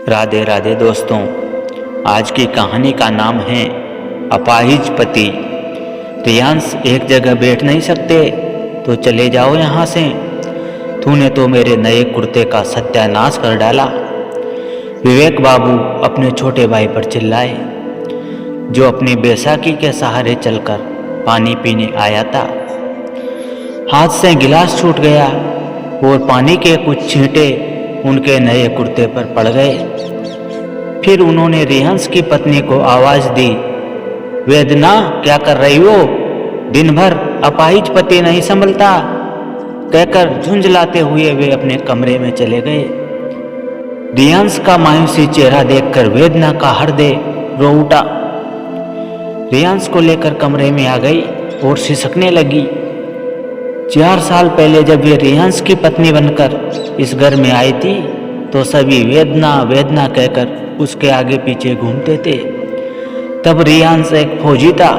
राधे राधे दोस्तों। आज की कहानी का नाम है अपाहिज पति। रियांश, एक जगह बैठ नहीं सकते तो चले जाओ यहाँ से। तूने तो मेरे नए कुर्ते का सत्यानाश कर डाला। विवेक बाबू अपने छोटे भाई पर चिल्लाए, जो अपनी बैसाखी के सहारे चलकर पानी पीने आया था। हाथ से गिलास छूट गया और पानी के कुछ छींटे उनके नए कुर्ते पर पड़ गए। फिर उन्होंने रियांश की पत्नी को आवाज दी, वेदना क्या कर रही हो? दिन भर अपाहिज पति नहीं संभलता, कहकर झुंझलाते हुए वे अपने कमरे में चले गए। रियांश का मायूसी चेहरा देखकर वेदना का हृदय रो उठा। रियांश को लेकर कमरे में आ गई और सिसकने लगी। 4 साल पहले जब वे रियांश की पत्नी बनकर इस घर में आई थी तो सभी वेदना वेदना कहकर उसके आगे पीछे घूमते थे। तब रियांश एक फौजी था।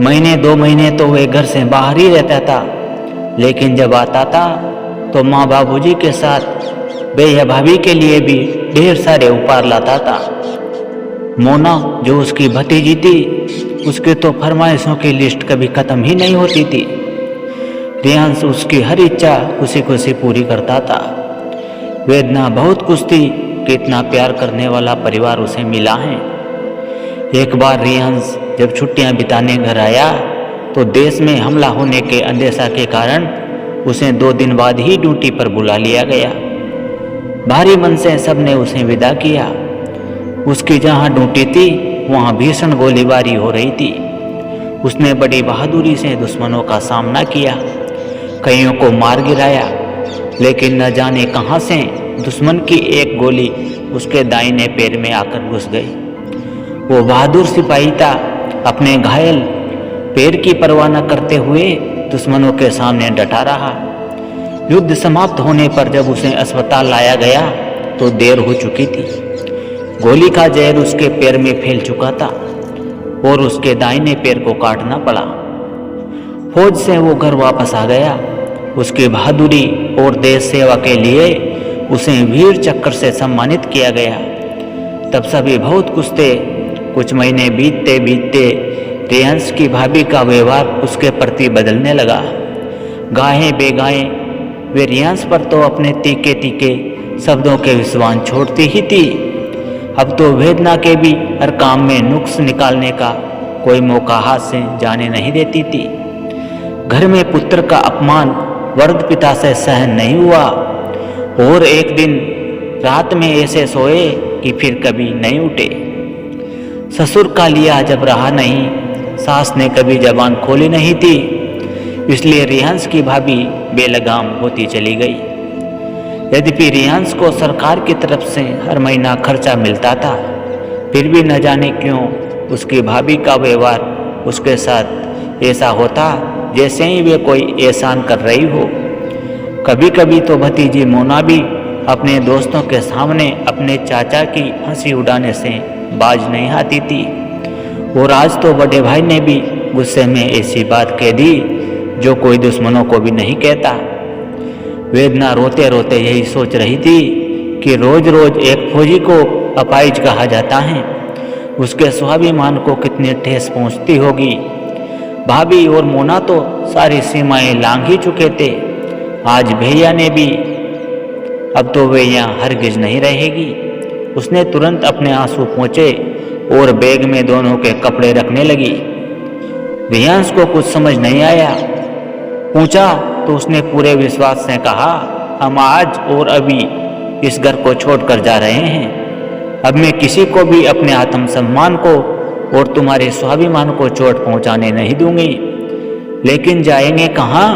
महीने 2 महीने तो वे घर से बाहर ही रहता था, लेकिन जब आता था तो माँ बाबूजी के साथ भैया भाभी के लिए भी ढेर सारे उपहार लाता था। मोना, जो उसकी भतीजी थी, उसके तो फरमाइशों की लिस्ट कभी खत्म ही नहीं होती थी। रियांश उसकी हर इच्छा खुशी खुशी पूरी करता था। वेदना बहुत खुश थी कि इतना प्यार करने वाला परिवार उसे मिला है। एक बार रियांश जब छुट्टियां बिताने घर आया तो देश में हमला होने के अंदेशा के कारण उसे 2 दिन बाद ही ड्यूटी पर बुला लिया गया। भारी मन से सबने उसे विदा किया। उसकी जहां ड्यूटी थी वहां भीषण गोलीबारी हो रही थी। उसने बड़ी बहादुरी से दुश्मनों का सामना किया, कईयों को मार गिराया, लेकिन न जाने कहां से दुश्मन की एक गोली उसके दाहिने पैर में आकर घुस गई। वो बहादुर सिपाही था, अपने घायल पैर की परवाह न करते हुए दुश्मनों के सामने डटा रहा। युद्ध समाप्त होने पर जब उसे अस्पताल लाया गया तो देर हो चुकी थी। गोली का जहर उसके पैर में फैल चुका था और उसके दाहिने पैर को काटना पड़ा। फौज से वो घर वापस आ गया। उसकी बहादुरी और देश सेवा के लिए उसे वीर चक्र से सम्मानित किया गया। तब सभी खुश खुश थे। कुछ महीने बीतते बीतते रियांश की भाभी का व्यवहार उसके प्रति बदलने लगा। गाहें बेगाहें वे रियांश पर तो अपने तीखे तीखे शब्दों के विश्वास छोड़ती ही थी। अब तो वेदना के भी हर काम में नुक्स निकालने का कोई मौका हाथ से जाने नहीं देती थी। घर में पुत्र का अपमान वृद्ध पिता से सहन नहीं हुआ और एक दिन रात में ऐसे सोए कि फिर कभी नहीं उठे। ससुर का लिया जब रहा नहीं, सास ने कभी जबान खोली नहीं थी, इसलिए रियांश की भाभी बेलगाम होती चली गई। यद्यपि रियांश को सरकार की तरफ से हर महीना खर्चा मिलता था, फिर भी न जाने क्यों उसकी भाभी का व्यवहार उसके साथ ऐसा होता जैसे ही वे कोई एहसान कर रही हो। कभी कभी तो भतीजी मोना भी अपने दोस्तों के सामने अपने चाचा की हंसी उड़ाने से बाज नहीं आती थी। और आज तो बड़े भाई ने भी गुस्से में ऐसी बात कह दी जो कोई दुश्मनों को भी नहीं कहता। वेदना रोते रोते यही सोच रही थी कि रोज रोज एक फौजी को अपाहिज कहा जाता है, उसके स्वाभिमान को कितनी ठेस पहुंचती होगी। भाभी और मोना तो सारी सीमाएं लांघ ही चुके थे। आज भैया ने भी, अब तो वे यहाँ हरगिज नहीं रहेगी। उसने तुरंत अपने आंसू पोंछे और बैग में दोनों के कपड़े रखने लगी। रियांश को कुछ समझ नहीं आया। पूछा तो उसने पूरे विश्वास से कहा, हम आज और अभी इस घर को छोड़कर जा रहे हैं। अब मैं किसी को भी अपने आत्मसम्मान को और तुम्हारे स्वाभिमान को चोट पहुंचाने नहीं दूंगी। लेकिन जाएंगे कहाँ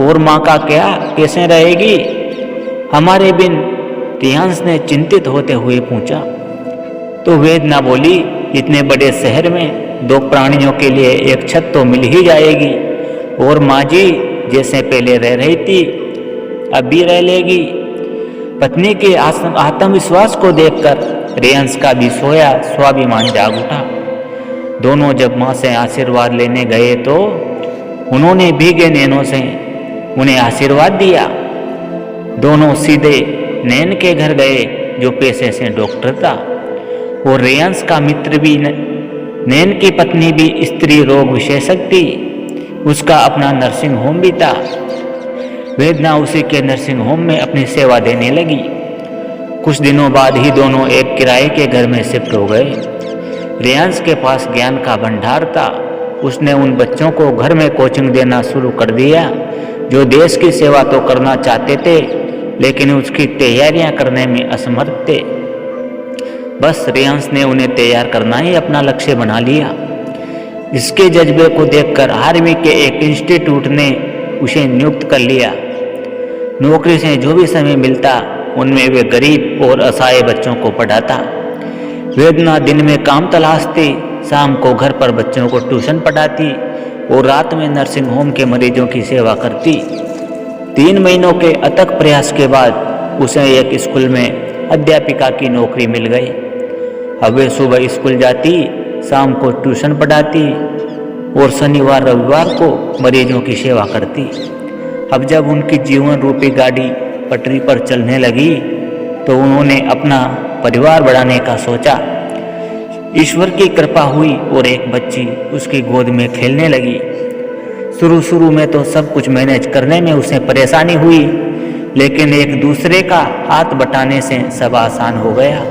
और माँ का क्या, कैसे रहेगी हमारे बिन? रियांश ने चिंतित होते हुए पूछा। तो वेदना बोली, इतने बड़े शहर में 2 प्राणियों के लिए एक छत तो मिल ही जाएगी, और माँ जी जैसे पहले रह रही थी अब भी रह लेगी। पत्नी के आत्मविश्वास को देखकर रियांश का भी सोया स्वाभिमान जाग उठा। दोनों जब माँ से आशीर्वाद लेने गए तो उन्होंने भीगे नैनों से उन्हें आशीर्वाद दिया। दोनों सीधे नैन के घर गए जो पेशे से डॉक्टर था, और रेयांश का मित्र भी नैन की पत्नी भी स्त्री रोग विशेषज्ञ थी। उसका अपना नर्सिंग होम भी था। वेदना उसी के नर्सिंग होम में अपनी सेवा देने लगी। कुछ दिनों बाद ही दोनों एक किराए के घर में शिफ्ट हो गए। रेयांश के पास ज्ञान का भंडार था। उसने उन बच्चों को घर में कोचिंग देना शुरू कर दिया जो देश की सेवा तो करना चाहते थे, लेकिन उसकी तैयारियां करने में असमर्थ थे। बस रेयांश ने उन्हें तैयार करना ही अपना लक्ष्य बना लिया। इसके जज्बे को देखकर आर्मी के एक इंस्टीट्यूट ने उसे नियुक्त कर लिया। नौकरी से जो भी समय मिलता उनमें वे गरीब और असहाय बच्चों को पढ़ाता। वेदना दिन में काम तलाशती, शाम को घर पर बच्चों को ट्यूशन पढ़ाती और रात में नर्सिंग होम के मरीजों की सेवा करती। 3 महीनों के अथक प्रयास के बाद उसे एक स्कूल में अध्यापिका की नौकरी मिल गई। अब वे सुबह स्कूल जाती, शाम को ट्यूशन पढ़ाती और शनिवार रविवार को मरीजों की सेवा करती। अब जब उनकी जीवन रूपी गाड़ी पटरी पर चलने लगी तो उन्होंने अपना परिवार बढ़ाने का सोचा। ईश्वर की कृपा हुई और एक बच्ची उसकी गोद में खेलने लगी। शुरू में तो सब कुछ मैनेज करने में उसे परेशानी हुई, लेकिन एक दूसरे का हाथ बटाने से सब आसान हो गया।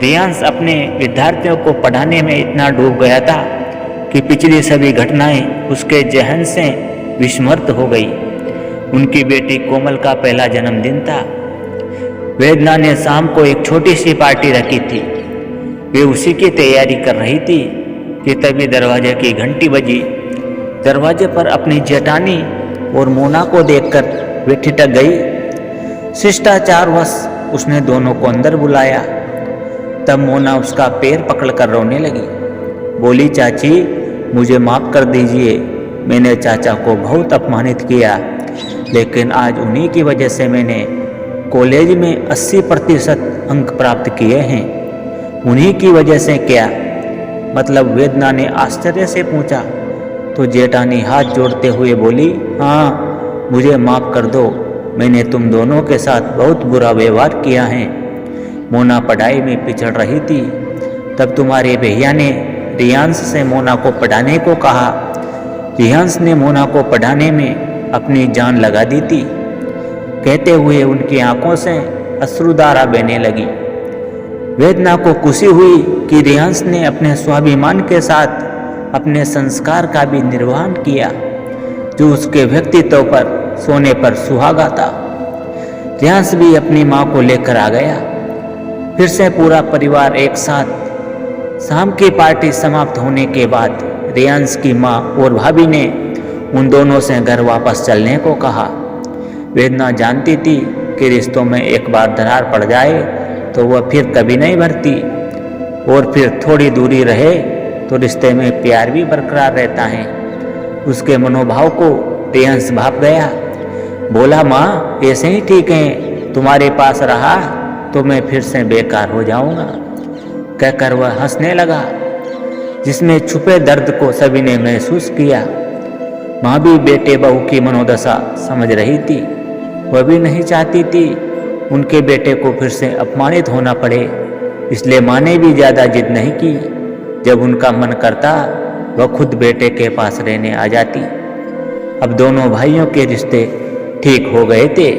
रेयांश अपने विद्यार्थियों को पढ़ाने में इतना डूब गया था कि पिछली सभी घटनाएं उसके जहन से विस्मृत हो गई। उनकी बेटी कोमल का पहला जन्मदिन था। वेदना ने शाम को एक छोटी सी पार्टी रखी थी। वे उसी की तैयारी कर रही थी कि तभी दरवाजे की घंटी बजी। दरवाजे पर अपनी जेठानी और मोना को देखकर वे ठिठक गई। शिष्टाचारवश उसने दोनों को अंदर बुलाया। तब मोना उसका पैर पकड़कर रोने लगी। बोली, चाची मुझे माफ कर दीजिए, मैंने चाचा को बहुत अपमानित किया, लेकिन आज उन्हीं की वजह से मैंने कॉलेज में 80% अंक प्राप्त किए हैं। उन्हीं की वजह से क्या? मतलब? वेदना ने आश्चर्य से पूछा। तो जेठानी हाथ जोड़ते हुए बोली, हाँ मुझे माफ कर दो, मैंने तुम दोनों के साथ बहुत बुरा व्यवहार किया है। मोना पढ़ाई में पिछड़ रही थी। तब तुम्हारे भैया ने रेयांश से मोना को पढ़ाने को कहा। रेयांश ने मोना को पढ़ाने में अपनी जान लगा दी थी। कहते हुए उनकी आंखों से अश्रुधारा बहने लगी। वेदना को खुशी हुई कि रेयांश ने अपने स्वाभिमान के साथ अपने संस्कार का भी निर्वहन किया, जो उसके व्यक्तित्व पर सोने पर सुहागा था। रेयांश भी अपनी माँ को लेकर आ गया। फिर से पूरा परिवार एक साथ। शाम की पार्टी समाप्त होने के बाद रेयांश की माँ और भाभी ने उन दोनों से घर वापस चलने को कहा। वेदना जानती थी कि रिश्तों में एक बार दरार पड़ जाए तो वह फिर कभी नहीं भरती, और फिर थोड़ी दूरी रहे तो रिश्ते में प्यार भी बरकरार रहता है। उसके मनोभाव को रेयांश भाप गया। बोला, माँ ऐसे ही ठीक है, तुम्हारे पास रहा तो मैं फिर से बेकार हो जाऊंगा। कहकर वह हंसने लगा, जिसमें छुपे दर्द को सभी ने महसूस किया। माँ भी बेटे बहू की मनोदशा समझ रही थी। वह भी नहीं चाहती थी उनके बेटे को फिर से अपमानित होना पड़े, इसलिए माँ ने भी ज़्यादा जिद नहीं की। जब उनका मन करता वह खुद बेटे के पास रहने आ जाती। अब दोनों भाइयों के रिश्ते ठीक हो गए थे।